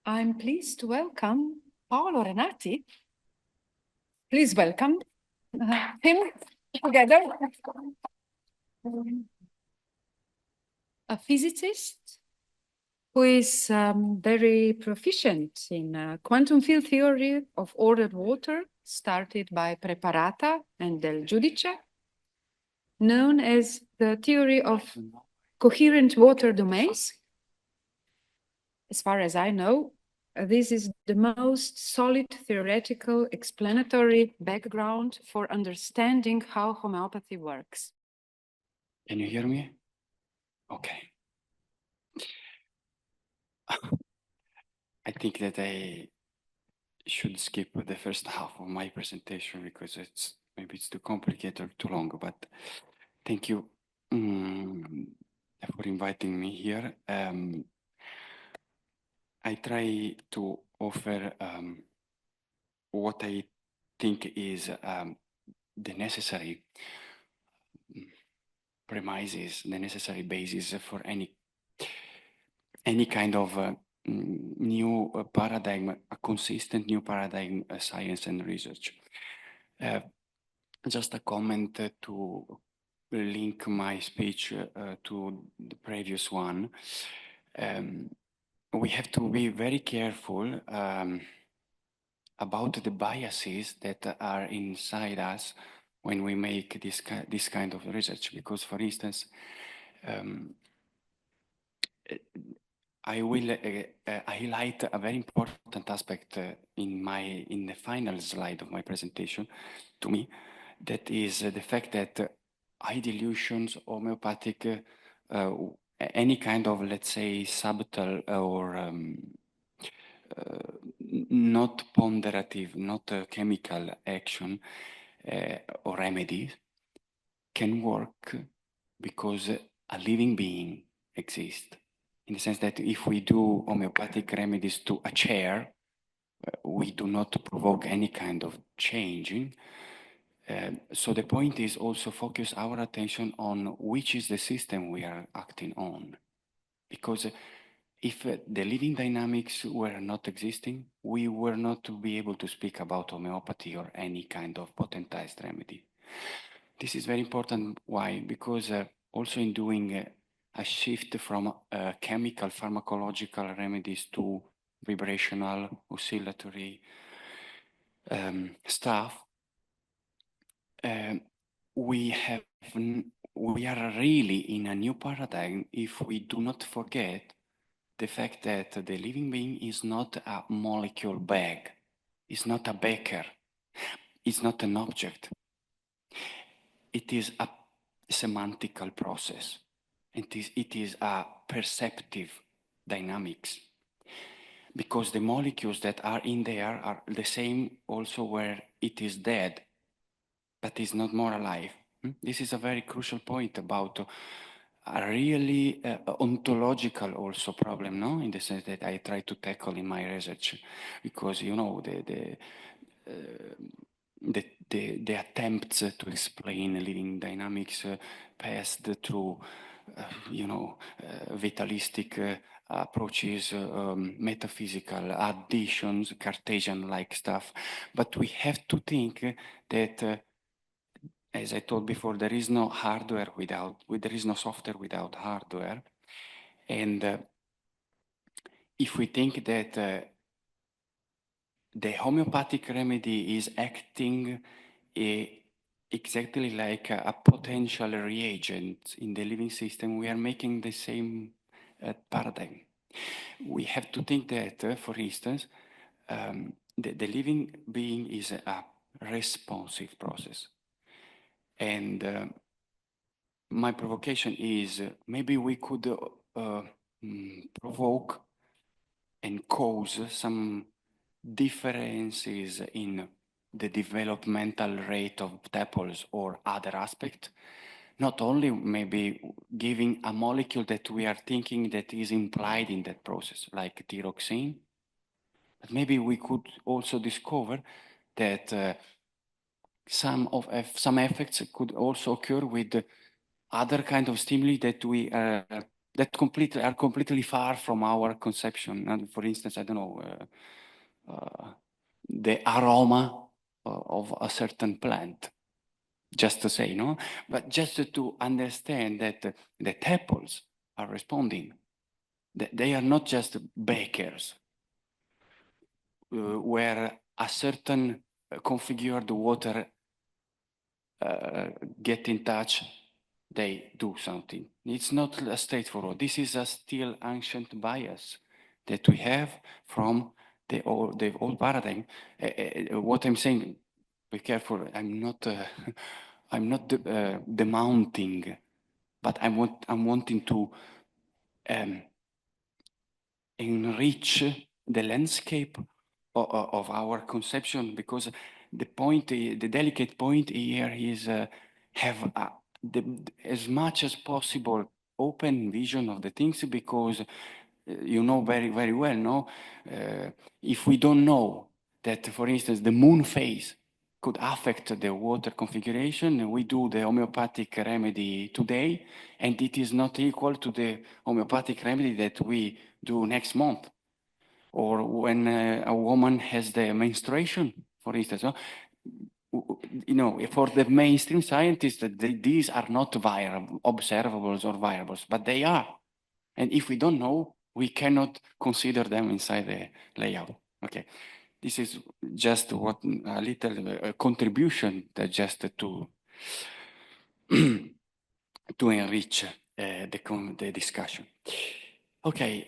I'm pleased to welcome Paolo Renati. Please welcome him together. A physicist who is very proficient in quantum field theory of ordered water, started by Preparata and Del Giudice, known as the theory of coherent water domains. As far as I know, this is the most solid theoretical explanatory background for understanding how homeopathy works. Can you hear me? Okay. I think that I should skip the first half of my presentation because maybe it's too complicated or too long, but thank you for inviting me here. I try to offer what I think is the necessary premises, the necessary basis for any kind of new paradigm, a consistent new paradigm, science and research. Just a comment to link my speech to the previous one. We have to be very careful about the biases that are inside us when we make this kind of research, because, for instance, I will highlight a very important aspect in the final slide of my presentation, to me, that is the fact that high dilutions, homeopathic, any kind of, let's say, subtle or not ponderative, not chemical action or remedies can work because a living being exists. In the sense that if we do homeopathic remedies to a chair, we do not provoke any kind of changing. So the point is also focus our attention on which is the system we are acting on. Because if the living dynamics were not existing, we were not to be able to speak about homeopathy or any kind of potentized remedy. This is very important. Why? Because also in doing a shift from chemical pharmacological remedies to vibrational oscillatory stuff, we are really in a new paradigm if we do not forget the fact that the living being is not a molecule bag, is not a beaker, is not an object. It is a semantical process. It is a perceptive dynamics, because the molecules that are in there are the same also where it is dead, but is not more alive. This is a very crucial point about a really ontological also problem, no? In the sense that I try to tackle in my research, because you know the attempts to explain living dynamics passed through, vitalistic approaches, metaphysical additions, Cartesian-like stuff. But we have to think that, as I told before, there is no hardware there is no software without hardware. And if we think that the homeopathic remedy is acting exactly like a potential reagent in the living system, we are making the same paradigm. We have to think that, for instance, the living being is a responsive process. And my provocation is maybe we could provoke and cause some differences in the developmental rate of tepals or other aspect, not only maybe giving a molecule that we are thinking that is implied in that process, like thyroxine, but maybe we could also discover that some effects could also occur with other kind of stimuli that we are that are completely far from our conception. And for instance, I don't know, the aroma of a certain plant, just to say, no? But just to understand that the apples are responding. They are not just bakers, where a certain configured water get in touch, they do something. It's not straightforward. This is a still ancient bias that we have from the old paradigm. What I'm saying, be careful. I'm not. I'm not demounting, but I'm wanting to enrich the landscape of our conception, because the point, the delicate point here is have as much as possible open vision of the things, because you know very, very well, no? If we don't know that, for instance, the moon phase could affect the water configuration, we do the homeopathic remedy today, and it is not equal to the homeopathic remedy that we do next month. Or when a woman has the menstruation, for instance, no? You know, for the mainstream scientists, these are not observables or variables, but they are. And if we don't know, we cannot consider them inside the layout. Okay, this is just what a little contribution that just to to enrich the discussion. Okay,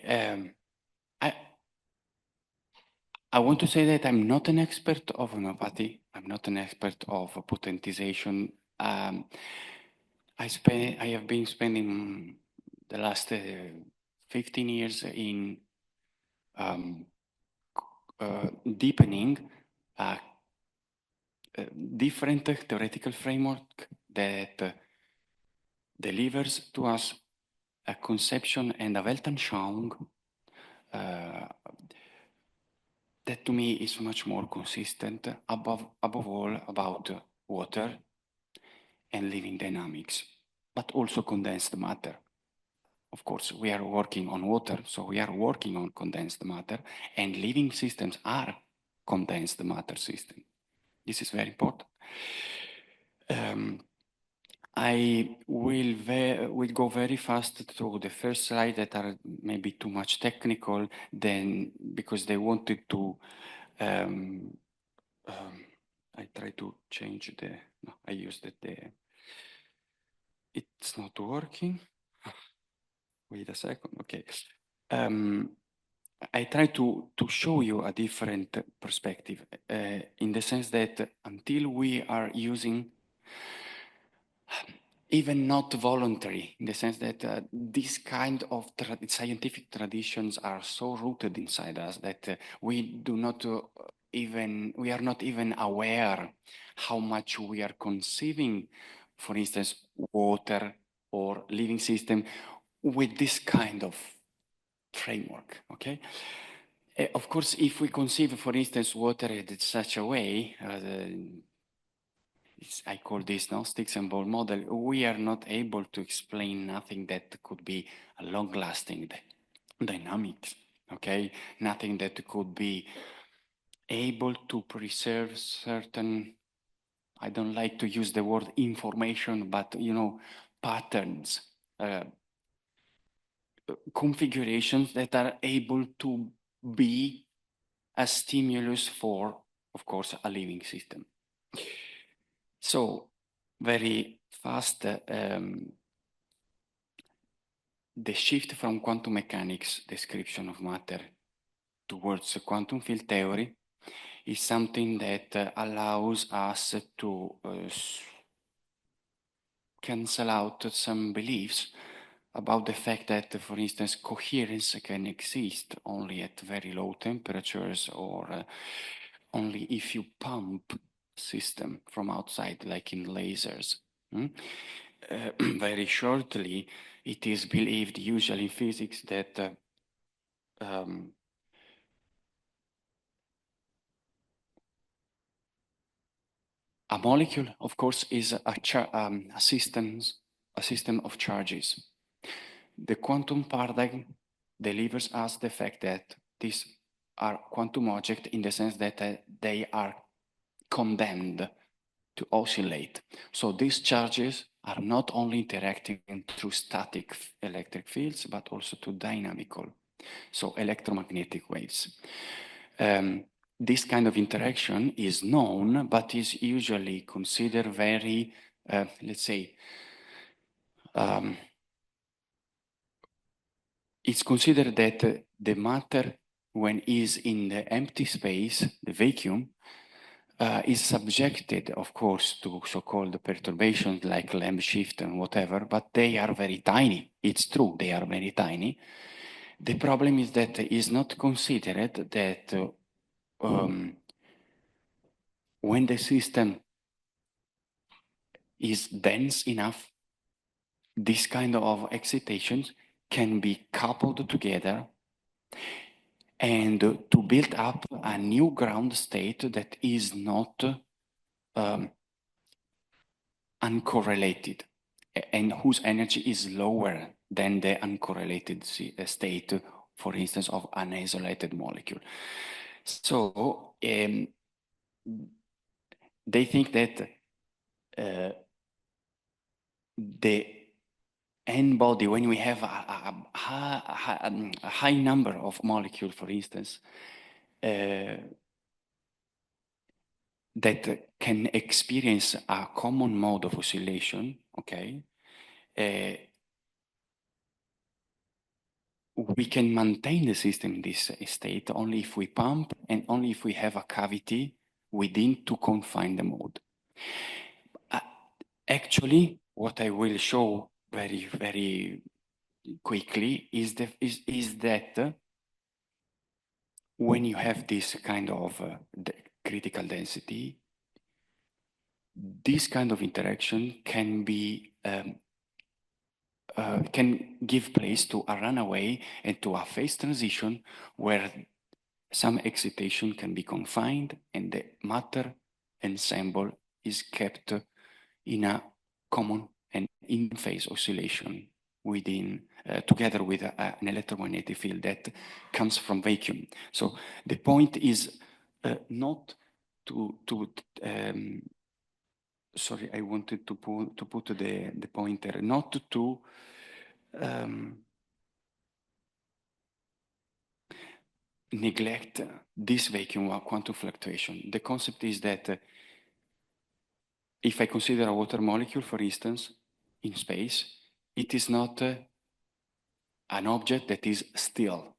I want to say that I'm not an expert of homeopathy. I'm not an expert of potentization. I have been spending the last 15 years in deepening a different theoretical framework that delivers to us a conception and a Weltanschauung that to me is much more consistent, above all about water and living dynamics, but also condensed matter. Of course, we are working on water, so we are working on condensed matter, and living systems are condensed matter systems. This is very important. I will go very fast through the first slide that are maybe too much technical, then because they wanted to. I try to change the. No, I used the. It's not working. Wait a second. Okay. I try to show you a different perspective in the sense that until we are using even not voluntary, in the sense that this kind of scientific traditions are so rooted inside us that we do not we are not even aware how much we are conceiving, for instance, water or living system with this kind of framework, okay? Of course, if we conceive, for instance, water in such a way, I call this no sticks and ball model, we are not able to explain nothing that could be a long-lasting dynamics, okay? Nothing that could be able to preserve certain, I don't like to use the word information, but you know, patterns, configurations that are able to be a stimulus for, of course, a living system. So, very fast, the shift from quantum mechanics description of matter towards quantum field theory is something that allows us to cancel out some beliefs about the fact that, for instance, coherence can exist only at very low temperatures, or only if you pump system from outside, like in lasers. Very shortly, it is believed, usually in physics, that a molecule, of course, is a system of charges. The quantum paradigm delivers us the fact that these are quantum objects in the sense that they are condemned to oscillate. So these charges are not only interacting through static electric fields, but also to dynamical, so electromagnetic waves. This kind of interaction is known, but is usually considered very, let's say, it's considered that the matter, when is in the empty space, the vacuum, is subjected, of course, to so-called perturbations like lamp shift and whatever, but they are very tiny. It's true, they are very tiny. The problem is that it is not considered that when the system is dense enough, this kind of excitations can be coupled together and to build up a new ground state that is not uncorrelated and whose energy is lower than the uncorrelated state, for instance, of an isolated molecule. So they think that the n body, when we have a high number of molecules, for instance, that can experience a common mode of oscillation, okay, we can maintain the system in this state only if we pump and only if we have a cavity within to confine the mode. Actually, what I will show very, very quickly is that when you have this kind of critical density, this kind of interaction can be can give place to a runaway and to a phase transition where some excitation can be confined and the matter ensemble is kept in a common and in-phase oscillation within, together with an electromagnetic field that comes from vacuum. So the point is not to sorry, I wanted to put the pointer, not to neglect this vacuum of quantum fluctuation. The concept is that if I consider a water molecule, for instance, in space, it is not an object that is still.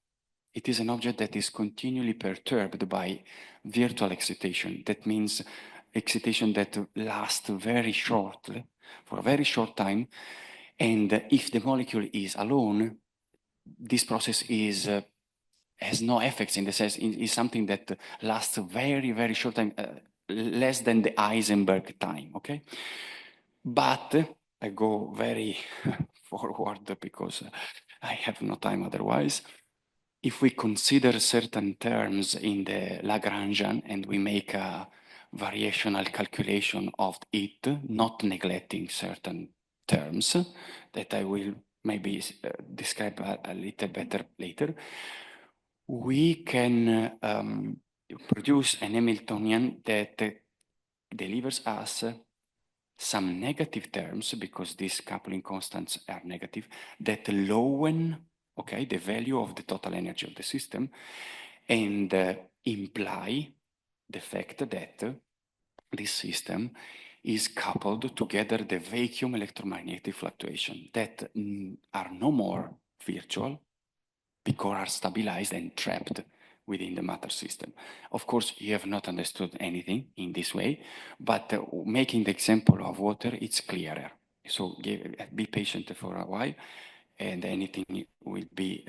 It is an object that is continually perturbed by virtual excitation. That means excitation that lasts very shortly, for a very short time. And if the molecule is alone, this process is has no effects in the sense is something that lasts very, very short time, less than the Heisenberg time, okay? But I go very forward because I have no time otherwise. If we consider certain terms in the Lagrangian and we make a variational calculation of it, not neglecting certain terms that I will maybe describe a little better later, we can produce an Hamiltonian that delivers us some negative terms, because these coupling constants are negative, that lowen, okay, the value of the total energy of the system and imply the fact that this system is coupled together the vacuum electromagnetic fluctuation that are no more virtual because are stabilized and trapped within the matter system. Of course, you have not understood anything in this way, but making the example of water, it's clearer. So be patient for a while and anything will be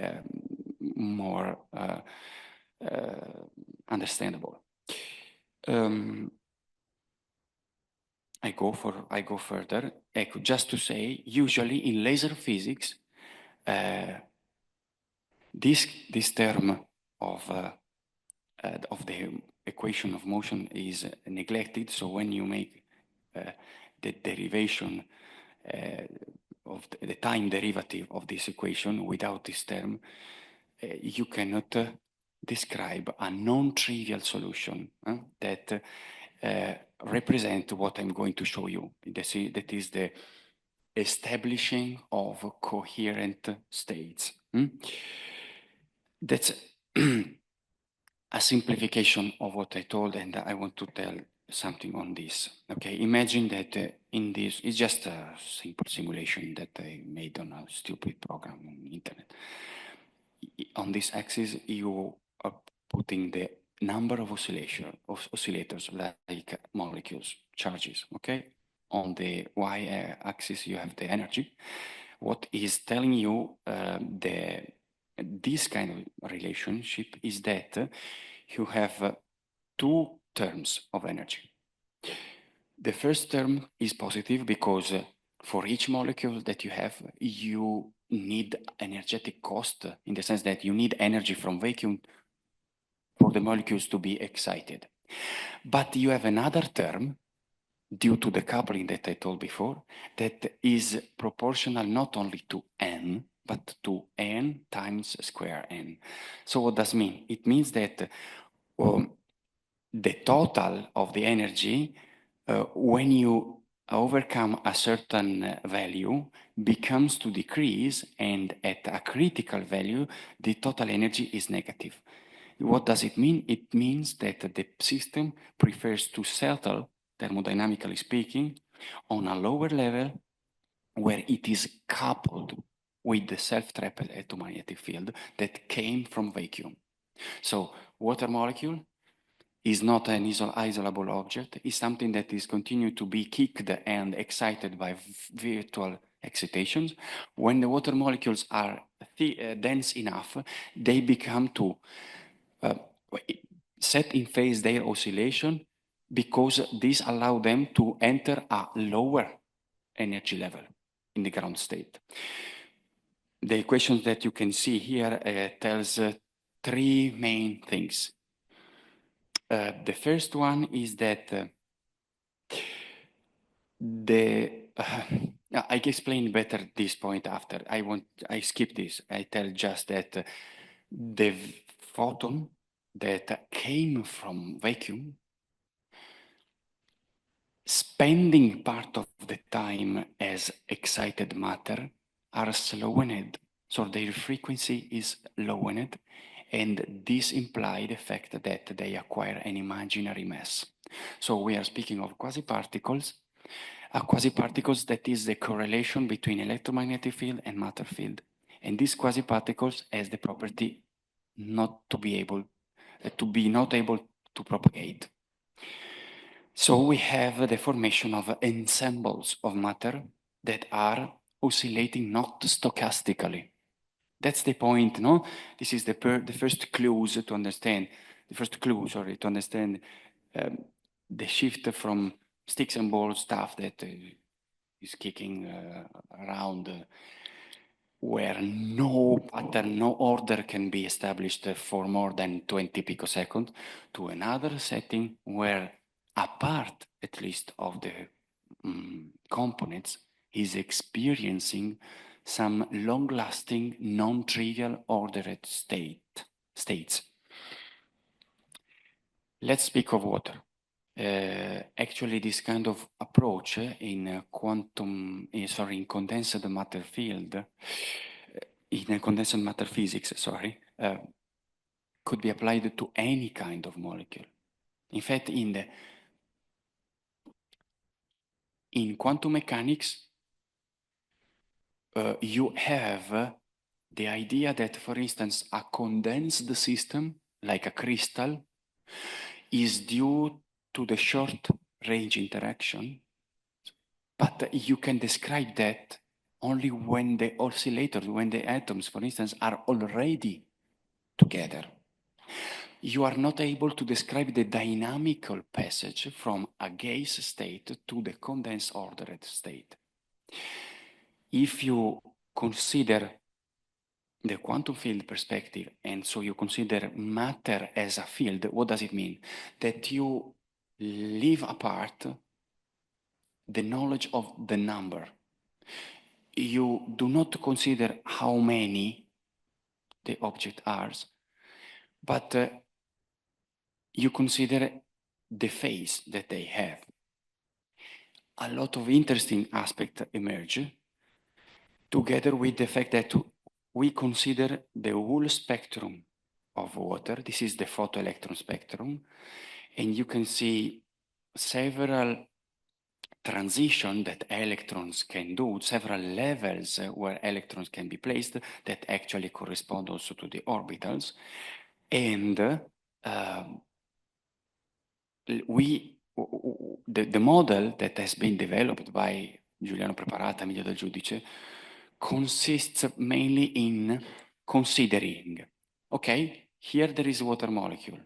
more understandable. I go further. Just to say, usually in laser physics, this term of the equation of motion is neglected. So when you make the derivation of the time derivative of this equation, without this term, you cannot describe a non-trivial solution that represent what I'm going to show you. That is the establishing of coherent states. That's a simplification of what I told, and I want to tell something on this. Okay, imagine that in this, it's just a simple simulation that I made on a stupid program on the internet. On this axis, you are putting the number of oscillators, like molecules, charges, okay? On the y-axis, you have the energy. What is telling you this kind of relationship is that you have two terms of energy. The first term is positive because for each molecule that you have, you need energetic cost, in the sense that you need energy from vacuum for the molecules to be excited. But you have another term, due to the coupling that I told before, that is proportional not only to n, but to n times square n. So what does it mean? It means that the total of the energy, when you overcome a certain value, becomes to decrease, and at a critical value, the total energy is negative. What does it mean? It means that the system prefers to settle, thermodynamically speaking, on a lower level where it is coupled with the self-trapped electromagnetic field that came from vacuum. So water molecule is not an isolable object, is something that is continued to be kicked and excited by virtual excitations. When the water molecules are dense enough, they become to set in phase their oscillation, because this allows them to enter a lower energy level in the ground state. The equations that you can see here tells three main things. The first one is that I can explain better this point after. I skip this. I tell just that the photon that came from vacuum, spending part of the time as excited matter, are slowed, so their frequency is lowered, and this implies the fact that they acquire an imaginary mass. So we are speaking of quasi-particles. Quasi-particles, that is the correlation between electromagnetic field and matter field. And these quasi-particles has the property not to be able to propagate. So we have the formation of ensembles of matter that are oscillating not stochastically. That's the point, no? This is the first clue to understand the shift from sticks and balls stuff that is kicking around, where no pattern, no order can be established for more than 20 picoseconds, to another setting where a part, at least, of the components is experiencing some long-lasting, non-trivial ordered states. Let's speak of water. Actually, this kind of approach in condensed matter field, in condensed matter physics, could be applied to any kind of molecule. In fact, in quantum mechanics, you have the idea that, for instance, a condensed system, like a crystal, is due to the short-range interaction, but you can describe that only when the oscillators, when the atoms, for instance, are already together. You are not able to describe the dynamical passage from a gas state to the condensed ordered state. If you consider the quantum field perspective, and so you consider matter as a field, what does it mean? That you leave apart the knowledge of the number. you do not consider how many the object are, but you consider the phase that they have. A lot of interesting aspects emerge together with the fact that we consider the whole spectrum of water. This is the photoelectron spectrum, and you can see several transition that electrons can do, several levels where electrons can be placed that actually correspond also to the orbitals. And the model that has been developed by Giuliano Preparata, Emilio Del Giudice, consists mainly in considering, okay, here there is a water molecule.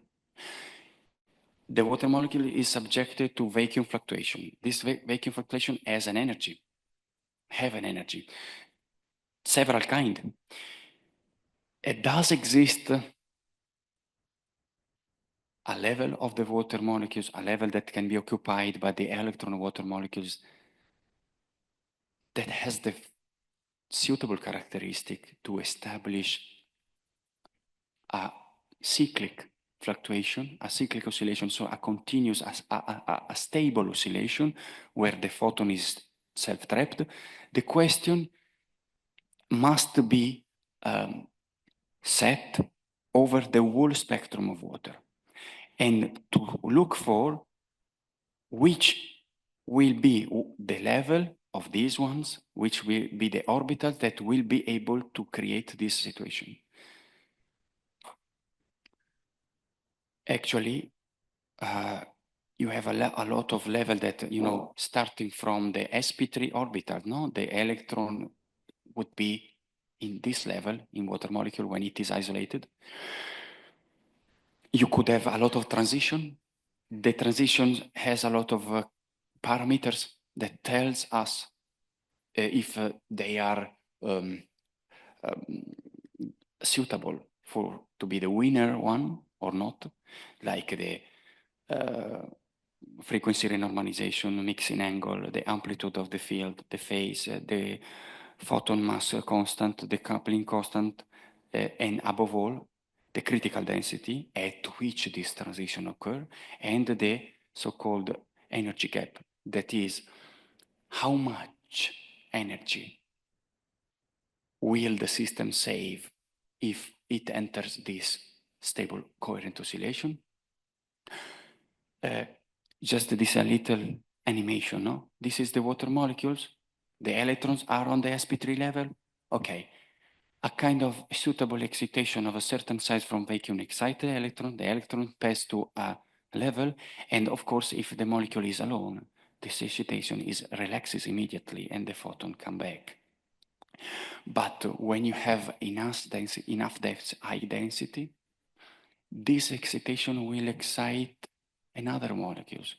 The water molecule is subjected to vacuum fluctuation. This vacuum fluctuation has an energy, several kind. It does exist a level of the water molecules, a level that can be occupied by the electron water molecules that has the suitable characteristic to establish a cyclic fluctuation, a cyclic oscillation, so a continuous, a stable oscillation where the photon is self-trapped. The question must be set over the whole spectrum of water and to look for which will be the level of these ones, which will be the orbitals that will be able to create this situation. Actually, you have a lot of level that, you know, starting from the sp3 orbital, no? The electron would be in this level in water molecule when it is isolated. You could have a lot of transition. The transition has a lot of parameters that tells us if they are suitable for to be the winner one or not, like the frequency renormalization, mixing angle, the amplitude of the field, the phase, the photon mass constant, the coupling constant, and above all, the critical density at which this transition occurs, and the so-called energy gap, that is, how much energy will the system save if it enters this stable coherent oscillation? Just this a little animation, no? This is the water molecules. The electrons are on the sp3 level. Okay. A kind of suitable excitation of a certain size from vacuum excited electron. The electron pass to a level. And of course, if the molecule is alone, this excitation relaxes immediately and the photon come back. But when you have enough high density, this excitation will excite another molecules.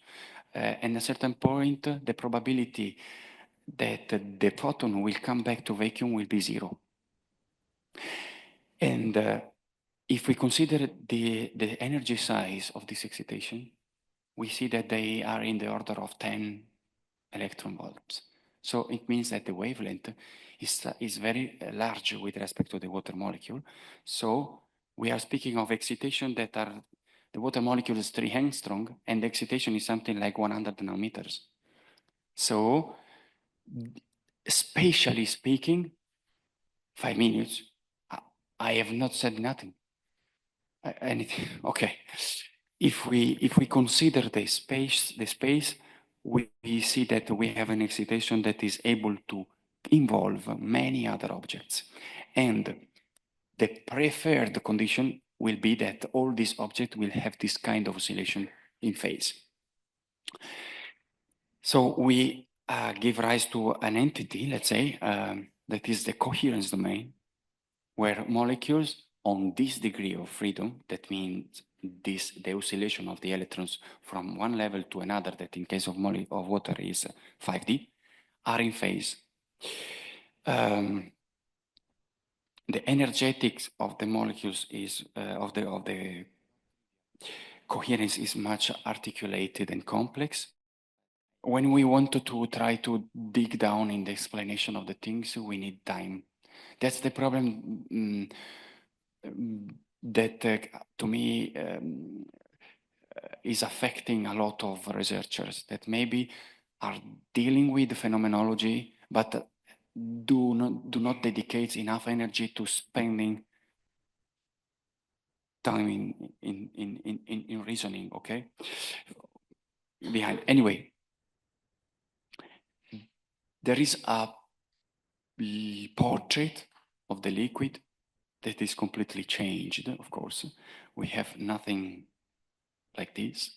And at a certain point, the probability that the photon will come back to vacuum will be 0. And if we consider the energy size of this excitation, we see that they are in the order of 10 electron volts. So it means that the wavelength is very large with respect to the water molecule. So we are speaking of excitation that are, the water molecule is 3 angstrom, and the excitation is something like 100 nanometers. So, spatially speaking, 5 minutes, I have not said nothing. Anything, okay. If we consider the space, we see that we have an excitation that is able to involve many other objects. And the preferred condition will be that all these objects will have this kind of oscillation in phase. So we give rise to an entity, let's say, that is the coherence domain, where molecules on this degree of freedom, that means the oscillation of the electrons from one level to another, that in case of water is 5D, are in phase. The energetics of the molecules is of the coherence is much articulated and complex. when we want to try to dig down in the explanation of the things, we need time. That's the problem that to me is affecting a lot of researchers that maybe are dealing with phenomenology, but do not dedicate enough energy to spending time in reasoning, okay? Behind. Anyway, there is a portrait of the liquid that is completely changed, of course. We have nothing like this.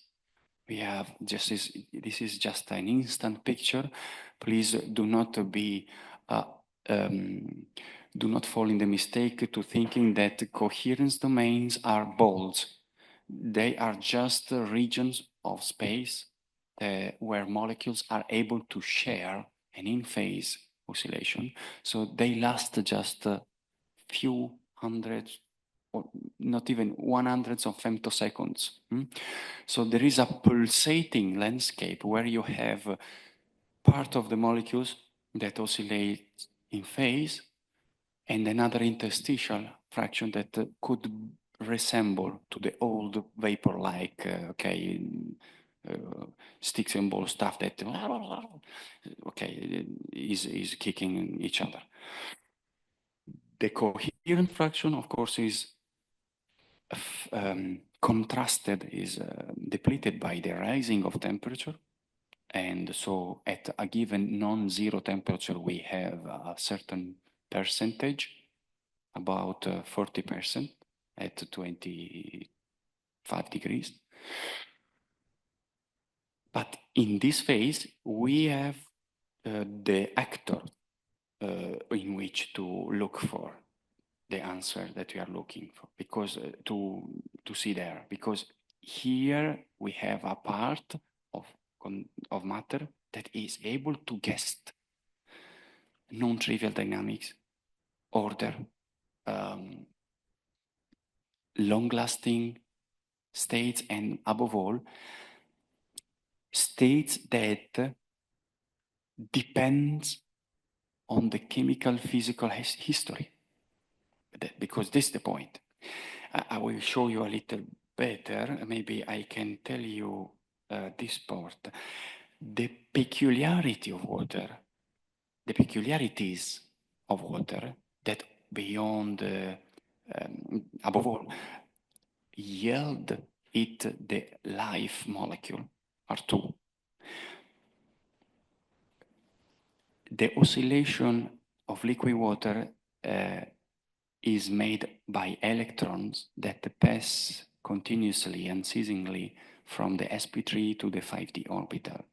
We have just this is just an instant picture. Please do not do not fall in the mistake to thinking that coherence domains are balls. They are just regions of space where molecules are able to share an in-phase oscillation. So they last just a few hundreds or not even 100 of femtoseconds. So there is a pulsating landscape where you have part of the molecules that oscillate in phase and another interstitial fraction that could resemble to the old vapor-like, sticks and ball stuff that, is kicking each other. The coherent fraction, of course, is contrasted, is depleted by the rising of temperature. And so at a given non-zero temperature, we have a certain percentage, about 40% at 25 degrees. But in this phase, we have the actor in which to look for the answer that we are looking for, because to see there, because here we have a part of matter that is able to guess non-trivial dynamics, order, long-lasting states, and above all, states that depends on the chemical physical history. Because this is the point. I will show you a little better. Maybe I can tell you this part. The peculiarity of water, the peculiarities of water that beyond, above all, yield it the life molecule are two. The oscillation of liquid water is made by electrons that pass continuously, unceasingly from the sp3 to the 5d orbital.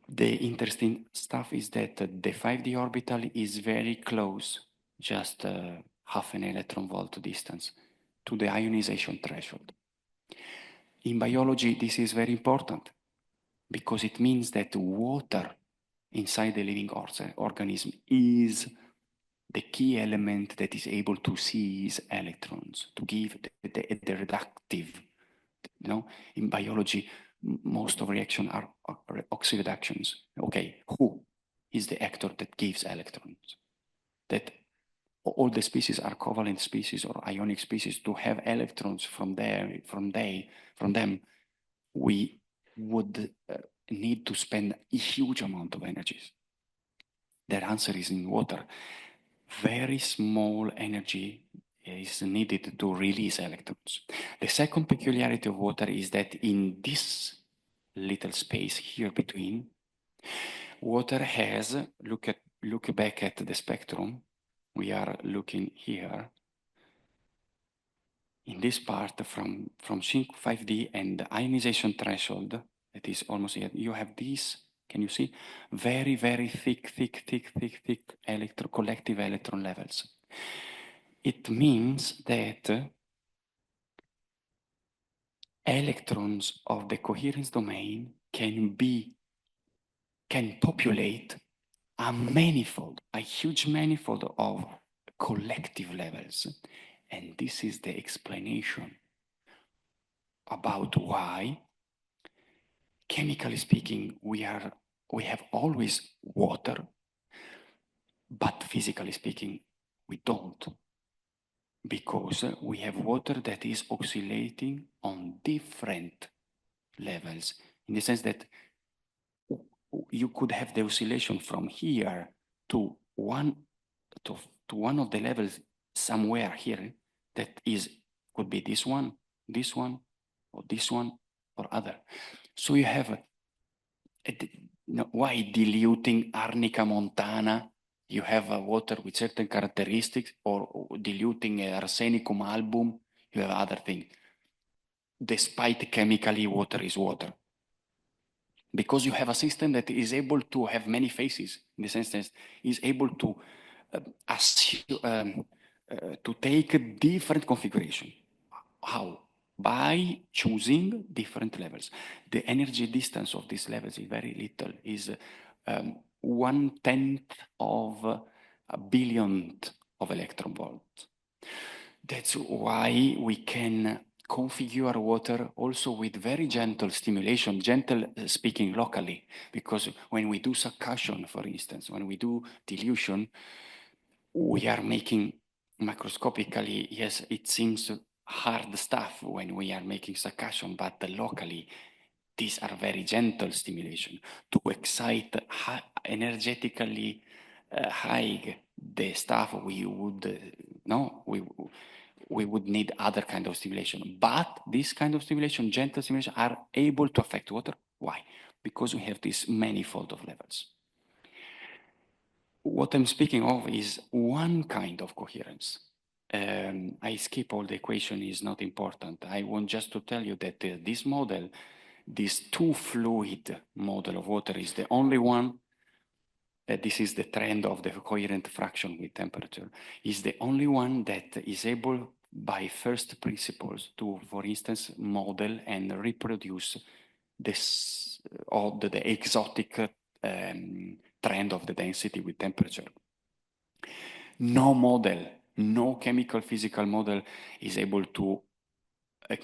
The interesting stuff is that the 5d orbital is very close, just half an electron volt distance, to the ionization threshold. In biology, this is very important because it means that water inside the living organism is the key element that is able to seize electrons, to give the reductive. You know, in biology, most of reactions are oxyreductions. Okay, who is the actor that gives electrons? That all the species are covalent species or ionic species. To have electrons from them, we would need to spend a huge amount of energies. Their answer is in water. Very small energy is needed to release electrons. The second peculiarity of water is that in this little space here between, water has, look back at the spectrum, we are looking here, in this part from 5D and the ionization threshold, that is almost here, you have these, can you see? Very, very thick collective electron levels. It means that electrons of the coherence domain can populate a huge manifold of collective levels. And this is the explanation about why chemically speaking, we have always water, but physically speaking, we don't, because we have water that is oscillating on different levels, in the sense that you could have the oscillation from here to one of the levels somewhere here that could be this one, or this one, or other. So you have why diluting Arnica montana, you have water with certain characteristics, or diluting Arsenicum album, you have other things. Despite chemically water is water. Because you have a system that is able to have many faces, in the sense that is able to to take different configuration. How? By choosing different levels. The energy distance of these levels is very little, is 1/10 of a billionth of electron volts. That's why we can configure water also with very gentle stimulation, gentle speaking locally, because when we do succussion, for instance, when we do dilution, we are making macroscopically, yes, it seems hard stuff when we are making succussion, but locally, these are very gentle stimulation to excite energetically high the stuff we would, no, we would need other kind of stimulation. But this kind of stimulation, gentle stimulation, are able to affect water. Why? Because we have this manifold of levels. What I'm speaking of is one kind of coherence. I skip all the equation, is not important. I want just to tell you that this model, this two-fluid model of water, is the only one, this is the trend of the coherent fraction with temperature, is the only one that is able by first principles to, for instance, model and reproduce this, or the exotic trend of the density with temperature. No model, no chemical physical model is able to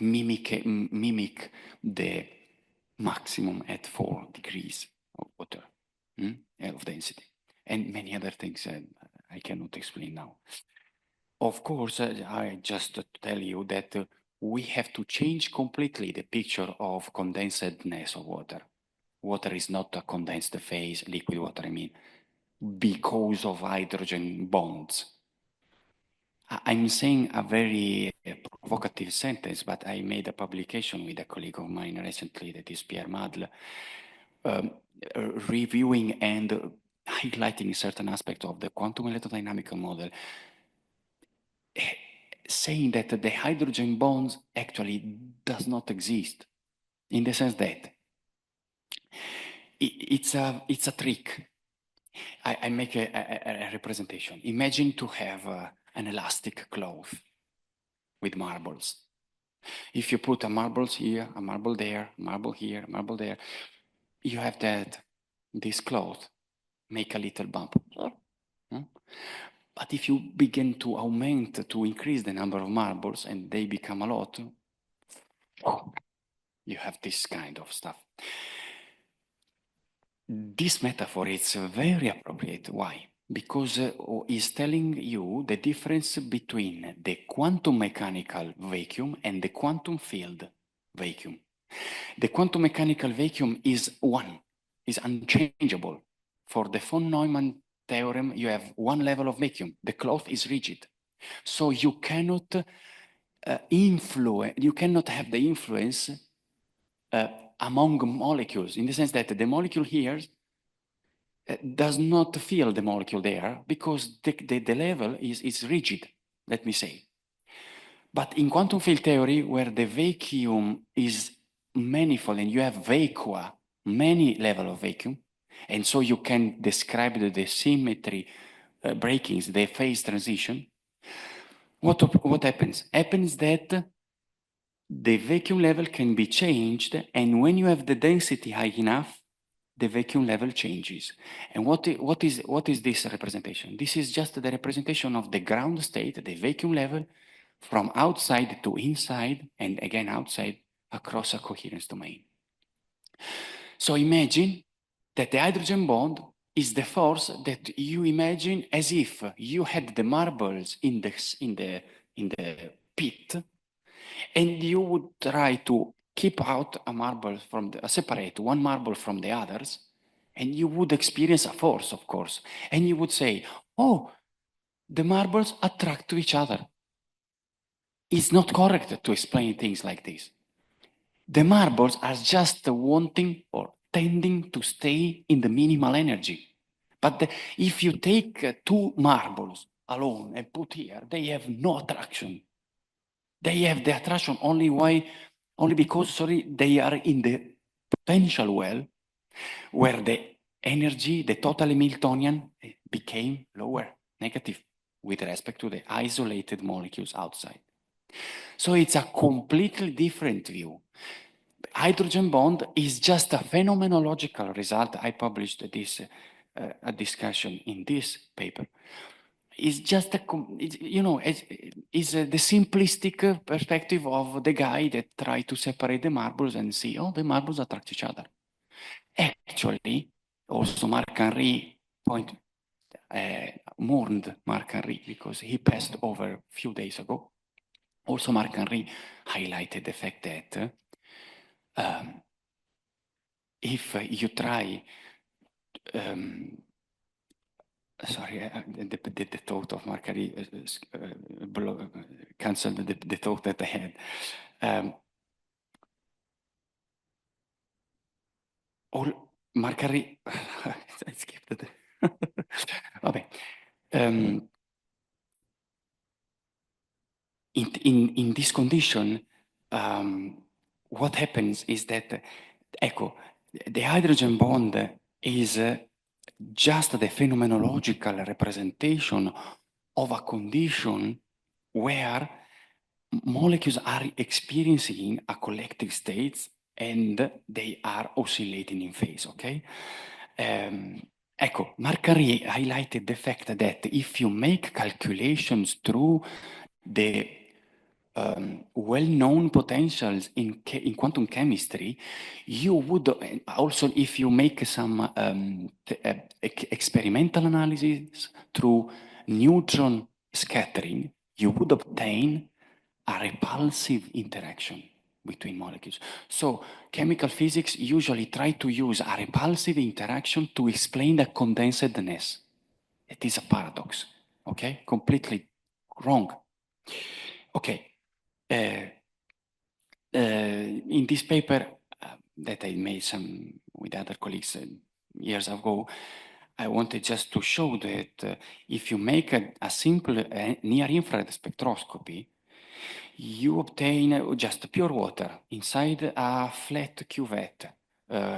mimic the maximum at 4 degrees of water, of density, and many other things I cannot explain now. Of course, I just tell you that we have to change completely the picture of condensedness of water. Water is not a condensed phase, liquid water, I mean, because of hydrogen bonds. I'm saying a very provocative sentence, but I made a publication with a colleague of mine recently, that is Pierre Madle, reviewing and highlighting certain aspects of the quantum electrodynamical model, saying that the hydrogen bonds actually does not exist, in the sense that it's a trick. I make a representation. Imagine to have an elastic cloth with marbles. If you put a marbles here, a marble there, marble here, marble there, you have this cloth make a little bump. But if you begin to increase the number of marbles, and they become a lot, you have this kind of stuff. This metaphor is very appropriate. Why? Because it's telling you the difference between the quantum mechanical vacuum and the quantum field vacuum. The quantum mechanical vacuum is one, is unchangeable. For the von Neumann theorem, you have one level of vacuum. The cloth is rigid. So you cannot you cannot have the influence among molecules, in the sense that the molecule here does not feel the molecule there, because the level is rigid, let me say. But in quantum field theory, where the vacuum is manifold and you have vacua, many level of vacuum, and so you can describe the symmetry breakings, the phase transition, what happens? Happens that the vacuum level can be changed, and when you have the density high enough, the vacuum level changes. And what is this representation? This is just the representation of the ground state, the vacuum level, from outside to inside, and again outside, across a coherence domain. So imagine that the hydrogen bond is the force that you imagine as if you had the marbles in the pit, and you would try to keep out a marble from separate one marble from the others, and you would experience a force, of course, and you would say, oh, the marbles attract to each other. It's not correct to explain things like this. The marbles are just wanting or tending to stay in the minimal energy. But if you take two marbles alone and put here, they have no attraction. They have the attraction only because they are in the potential well, where the energy, the total Hamiltonian, became lower, negative, with respect to the isolated molecules outside. So it's a completely different view. Hydrogen bond is just a phenomenological result. I published this a discussion in this paper. It's just the simplistic perspective of the guy that tried to separate the marbles and see, oh, the marbles attract each other. Actually, also Marc-Henri mourned Marc-Henri because he passed over a few days ago. Also, Marc-Henri highlighted the fact that if you try, the thought of Marc-Henri cancelled the thought that I had. Marc-Henri, I skipped it. Vabbè. In this condition, what happens is that, the hydrogen bond is just the phenomenological representation of a condition where molecules are experiencing a collective state and they are oscillating in phase, okay? Marc-Henri highlighted the fact that if you make calculations through the well-known potentials in quantum chemistry, you would also, if you make some experimental analysis through neutron scattering, you would obtain a repulsive interaction between molecules. So chemical physics usually try to use a repulsive interaction to explain the condensedness. It is a paradox, okay? Completely wrong. Okay. In this paper that I made some with other colleagues years ago, I wanted just to show that if you make a simple near-infrared spectroscopy, you obtain just pure water inside a flat cuvette,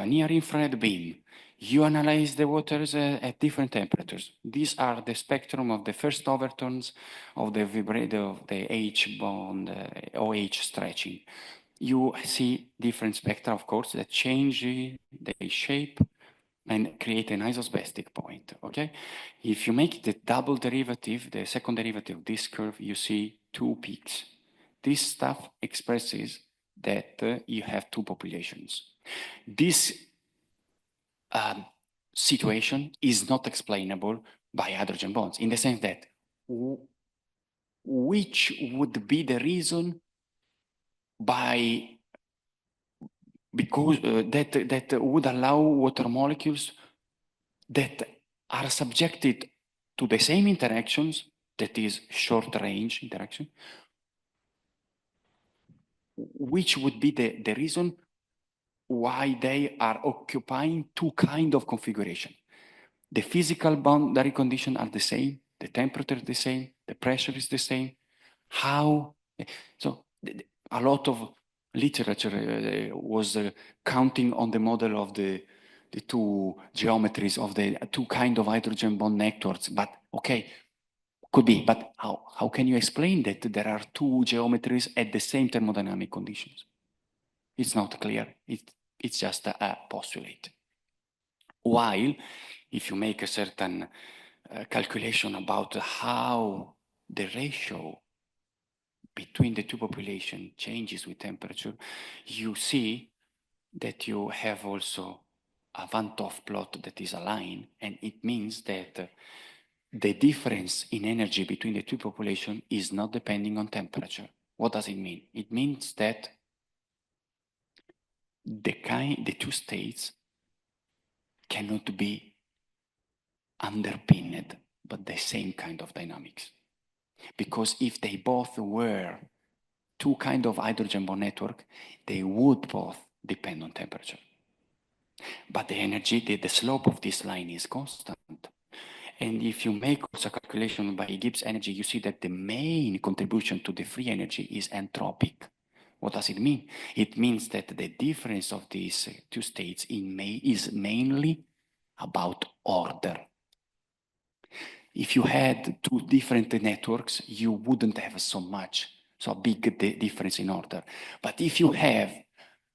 near-infrared beam. You analyze the waters at different temperatures. These are the spectrum of the first overtones of the vibrator of the H bond, OH stretching. You see different spectra, of course, that change the shape and create an isosbestic point, okay? If you make the double derivative, the second derivative of this curve, you see two peaks. This stuff expresses that you have two populations. This situation is not explainable by hydrogen bonds, in the sense that which would be the reason because that would allow water molecules that are subjected to the same interactions, that is short range interaction, which would be the reason why they are occupying two kinds of configuration. The physical boundary conditions are the same, the temperature is the same, the pressure is the same. How? So a lot of literature was counting on the model of the two geometries of the two kind of hydrogen bond networks, but okay, could be, but how can you explain that there are two geometries at the same thermodynamic conditions? It's not clear. It's just a postulate. While if you make a certain calculation about how the ratio between the two populations changes with temperature, you see that you have also a Van 't Hoff plot that is a line, and it means that the difference in energy between the two populations is not depending on temperature. What does it mean? It means that the two states cannot be underpinned by the same kind of dynamics. Because if they both were two kind of hydrogen bond network, they would both depend on temperature. But the energy, the slope of this line is constant. And if you make also a calculation by Gibbs energy, you see that the main contribution to the free energy is entropic. What does it mean? It means that the difference of these two states is mainly about order. If you had two different networks, you wouldn't have so big difference in order. But if you have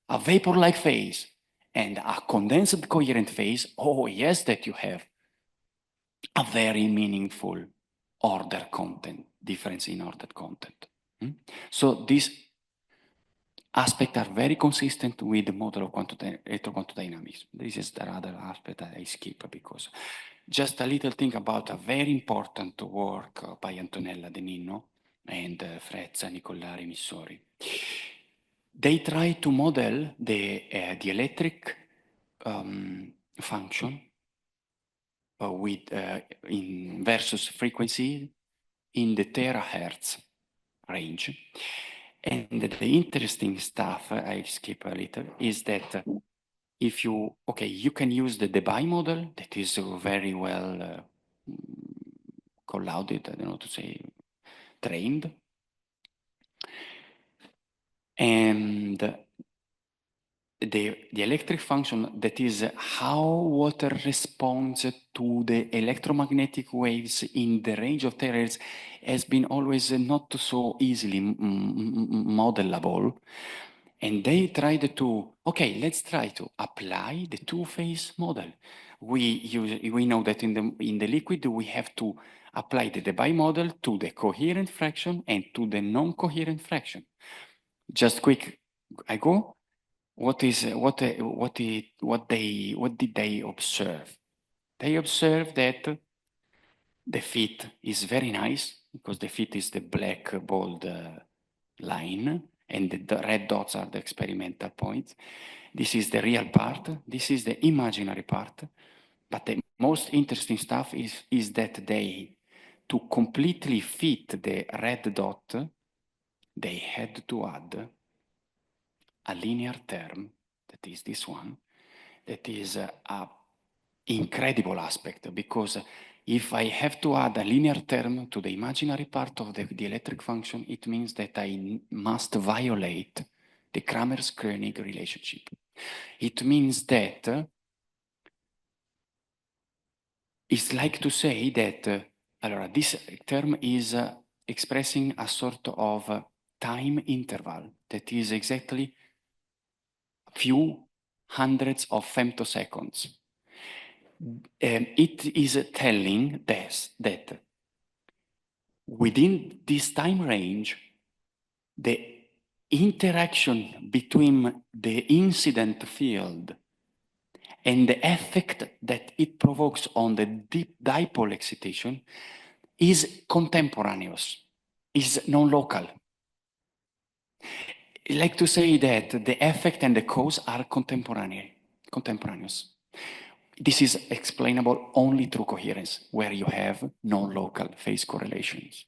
a vapor-like phase and a condensed coherent phase, oh yes, that you have a very meaningful order content, difference in order content. So these aspects are very consistent with the model of electroquantum dynamics. This is the other aspect that I skip because just a little thing about a very important work by Antonella De Nino and Frezza Nicolari Missori. They try to model the electric function in versus frequency in the terahertz range. And the interesting stuff, I skip a little, is that if you can use the Debye model that is very well colluded, I don't know to say, trained. And the electric function, that is how water responds to the electromagnetic waves in the range of terahertz, has been always not so easily modelable. And they tried to, let's try to apply the two-phase model. We know that in the liquid we have to apply the Debye model to the coherent fraction and to the non-coherent fraction. Just quick, I go. What did they observe? They observed that the fit is very nice because the fit is the black bold line and the red dots are the experimental points. This is the real part. This is the imaginary part. But the most interesting stuff is that to completely fit the red dot, they had to add a linear term, that is this one, that is an incredible aspect, because if I have to add a linear term to the imaginary part of the electric function, it means that I must violate the Kramers-Koenig relationship. It means that it's like to say that this term is expressing a sort of time interval that is exactly few hundreds of femtoseconds. It is telling us that within this time range, the interaction between the incident field and the effect that it provokes on the deep dipole excitation is contemporaneous, is non-local. I like to say that the effect and the cause are contemporaneous. This is explainable only through coherence, where you have non-local phase correlations.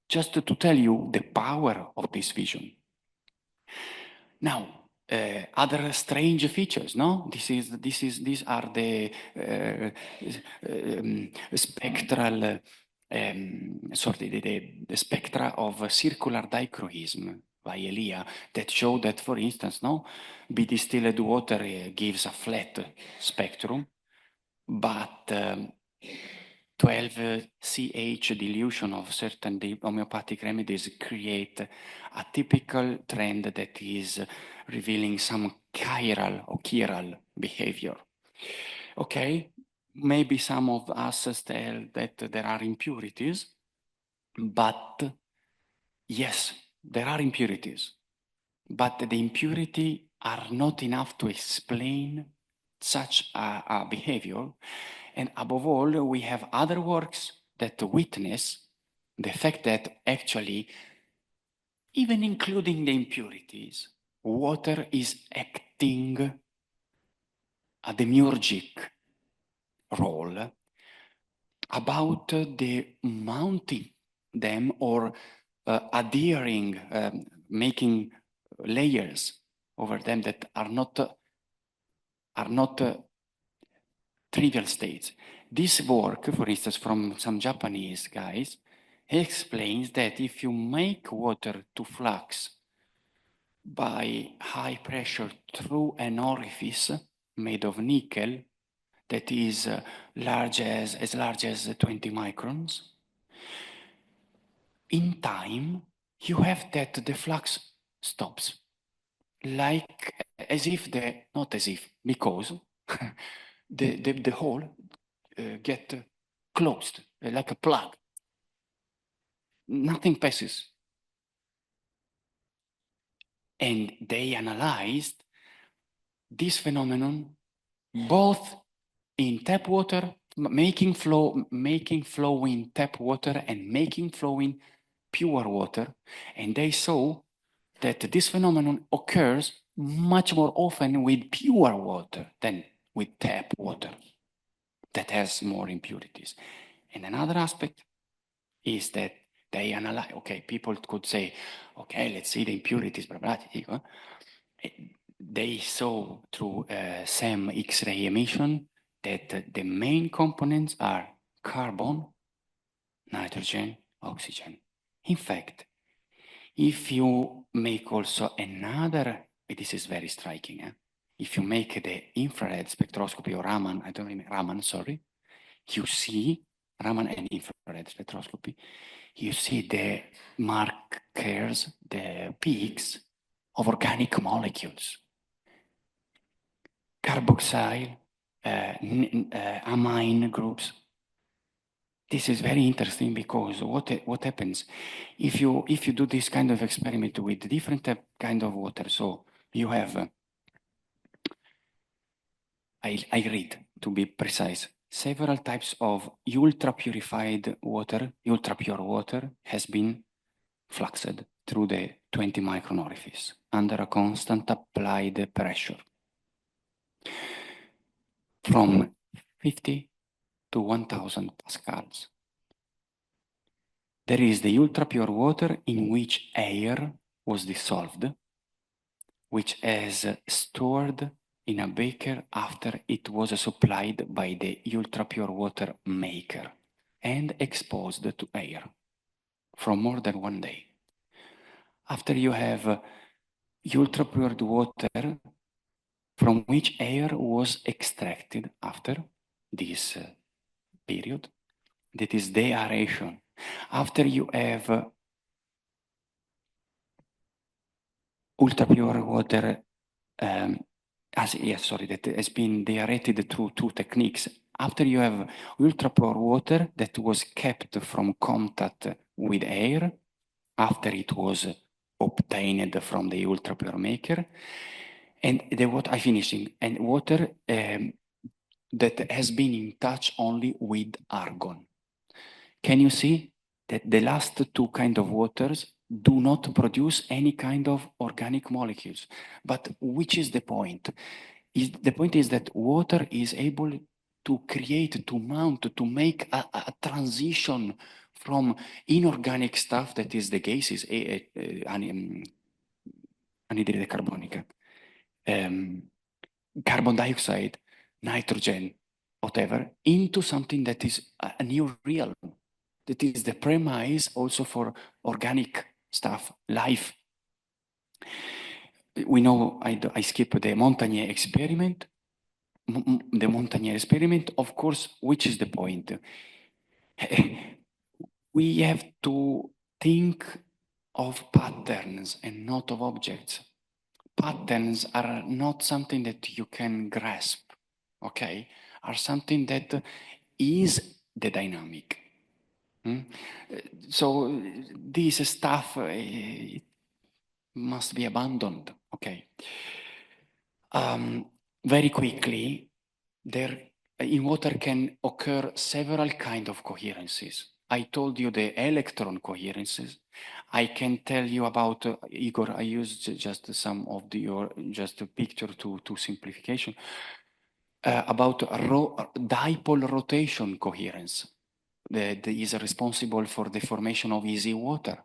Just to tell you the power of this vision. Now, other strange features, no? These are the spectral, the spectra of circular dichroism by Elia that show that, for instance, be distilled water gives a flat spectrum, but 12CH dilution of certain homeopathic remedies create a typical trend that is revealing some chiral behavior. Okay, maybe some of us tell that there are impurities, but yes, there are impurities, but the impurity are not enough to explain such a behavior. And above all, we have other works that witness the fact that actually, even including the impurities, water is acting a demiurgic role about the mounting them or adhering, making layers over them that are not trivial states. This work, for instance, from some Japanese guys, explains that if you make water to flux by high pressure through an orifice made of nickel that is as large as 20 microns, in time you have that the flux stops, like as if not as if, because the hole get closed, like a plug. Nothing passes. And they analyzed this phenomenon both in tap water, making flowing tap water and making flowing pure water. And they saw that this phenomenon occurs much more often with pure water than with tap water that has more impurities. And another aspect is that they analyze, okay, people could say, okay, let's see the impurities, blah, blah, blah. They saw through SEM X-ray emission that the main components are carbon, nitrogen, oxygen. In fact, if you make also another, this is very striking, if you make the infrared spectroscopy or Raman, I don't remember, Raman, sorry, you see, Raman and infrared spectroscopy, you see the markers, the peaks of organic molecules. Carboxyl, amine groups. This is very interesting because what happens if you do this kind of experiment with different kind of water? So you have, I read to be precise, several types of ultra purified water, ultra pure water has been fluxed through the 20 micron orifice under a constant applied pressure from 50 to 1000 pascals. There is the ultra pure water in which air was dissolved, which is stored in a beaker after it was supplied by the ultra pure water maker and exposed to air for more than 1 day. After you have ultra pure water from which air was extracted after this period, that is deaeration. After you have ultra pure water, that has been deaerated through 2 techniques. After you have ultra pure water that was kept from contact with air, after it was obtained from the ultra pure maker, and the water, I finishing, and water that has been in touch only with argon. Can you see that the last 2 kind of waters do not produce any kind of organic molecules? But which is the point? The point is that water is able to create, to mount, to make a transition from inorganic stuff, that is the gases, anidride carbonica, carbon dioxide, nitrogen, whatever, into something that is a new realm. That is the premise also for organic stuff, life. We know, I skip the Montagnier experiment. The Montagnier experiment, of course, which is the point? We have to think of patterns and not of objects. Patterns are not something that you can grasp, okay? Are something that is the dynamic. So this stuff must be abandoned, okay? very quickly, in water can occur several kind of coherences. I told you the electron coherences. I can tell you about, Igor, I used just some of just a picture to simplification, about dipole rotation coherence. That is responsible for the formation of easy water.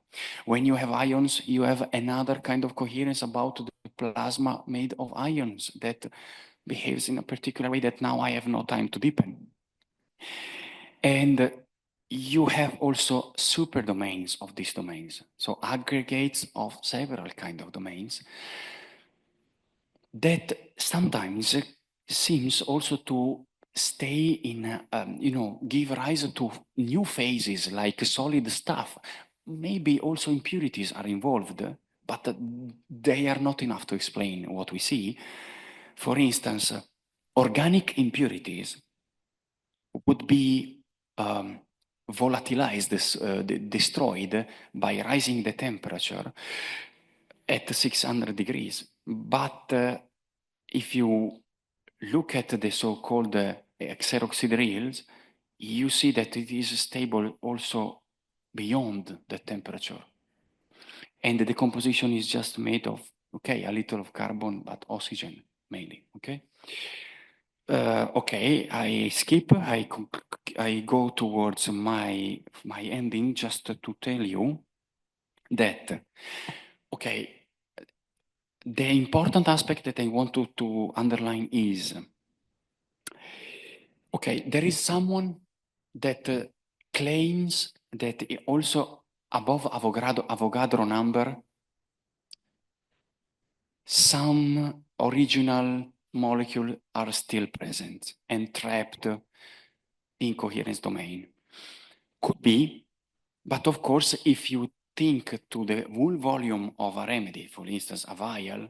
When you have ions, you have another kind of coherence about the plasma made of ions that behaves in a particular way that now I have no time to deepen. And you have also superdomains of these domains, so aggregates of several kind of domains that sometimes seems also to stay in, give rise to new phases like solid stuff. Maybe also impurities are involved, but they are not enough to explain what we see. For instance, organic impurities would be volatilized, destroyed by rising the temperature at 600 degrees. But if you look at the so-called xeroxidryls, you see that it is stable also beyond the temperature. And the decomposition is just made of, okay, a little of carbon, but oxygen mainly, okay? Okay, I skip, I go towards my ending just to tell you that, okay, the important aspect that I want to underline is, okay, there is someone that claims that also above Avogadro number, some original molecules are still present and trapped in coherence domain. Could be, but of course, if you think to the whole volume of a remedy, for instance, a vial,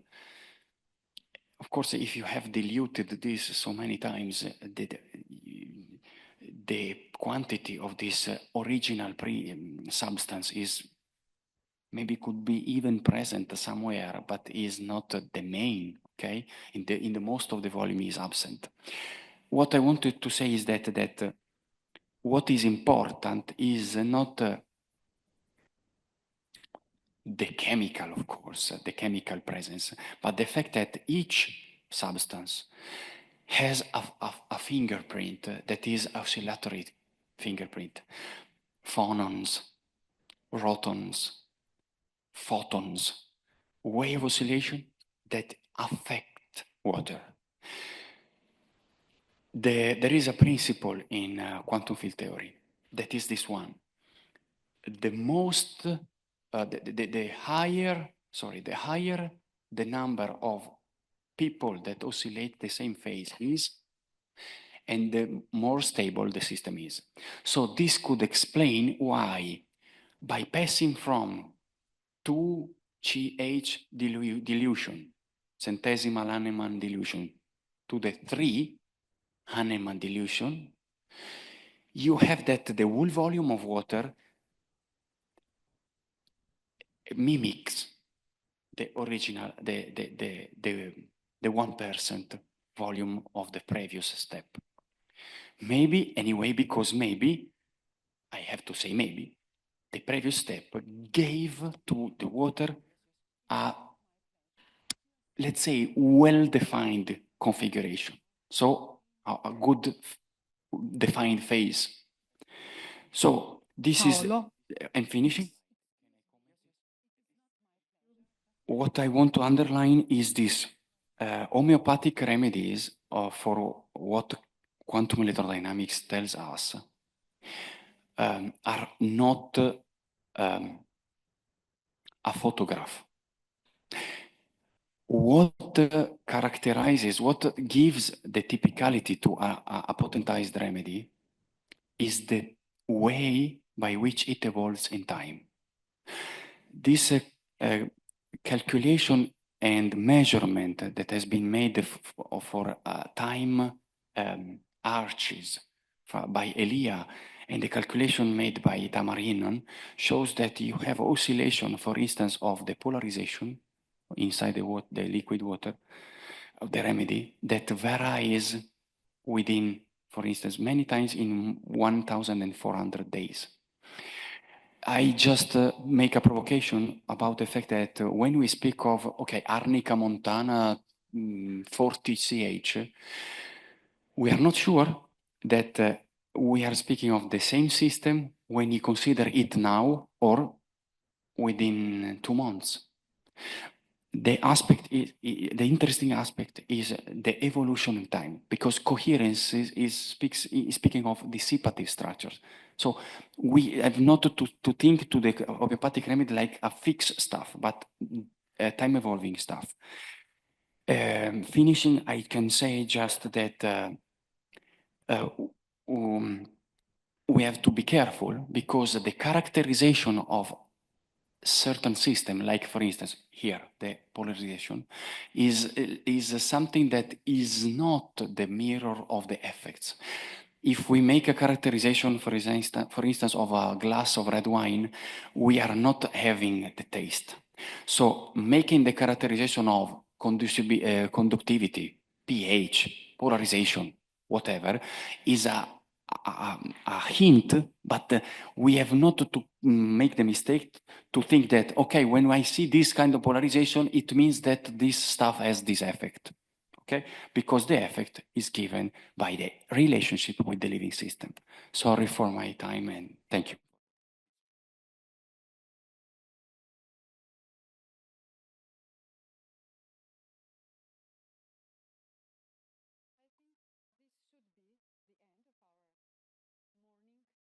of course, if you have diluted this so many times, the quantity of this original substance is maybe could be even present somewhere, but is not the main, okay? In the most of the volume is absent. What I wanted to say is that what is important is not the chemical, of course, the chemical presence, but the fact that each substance has a fingerprint that is oscillatory fingerprint. Phonons, rotons, photons, wave oscillation that affect water. There is a principle in quantum field theory that is this one. The higher the number of people that oscillate the same phase is, and the more stable the system is. So this could explain why, by passing from 2GH dilution, centesimal Hahnemann dilution, to the 3 Hahnemann dilution, you have that the whole volume of water mimics the original, the 1% volume of the previous step. Maybe, anyway, because maybe, I have to say maybe, the previous step gave to the water a, let's say, well-defined configuration. So a good defined phase. So this Paolo? is, I'm finishing. What I want to underline is this. Homeopathic remedies for what quantum electrodynamics tells us are not a photograph. What characterizes, what gives the typicality to a potentized remedy is the way by which it evolves in time. This calculation and measurement that has been made for time arches by Elia, and the calculation made by Tamarinon shows that you have oscillation, for instance, of the polarization inside the liquid water of the remedy that varies within, for instance, many times in 1,400 days. I just make a provocation about the fact that when we speak of, okay, Arnica montana 40 CH, we are not sure that we are speaking of the same system when you consider it now or within 2 months. The interesting aspect is the evolution in time, because coherence is speaking of dissipative structures. So we have not to think to the homeopathic remedy like a fixed stuff, but time evolving stuff. Finishing, I can say just that we have to be careful, because the characterization of certain system, like for instance here, the polarization, is something that is not the mirror of the effects. If we make a characterization, for instance, of a glass of red wine, we are not having the taste. So making the characterization of conductivity, pH, polarization, whatever, is a hint, but we have not to make the mistake to think that, okay, when I see this kind of polarization, it means that this stuff has this effect, okay? Because the effect is given by the relationship with the living system. Sorry for my time, and thank you.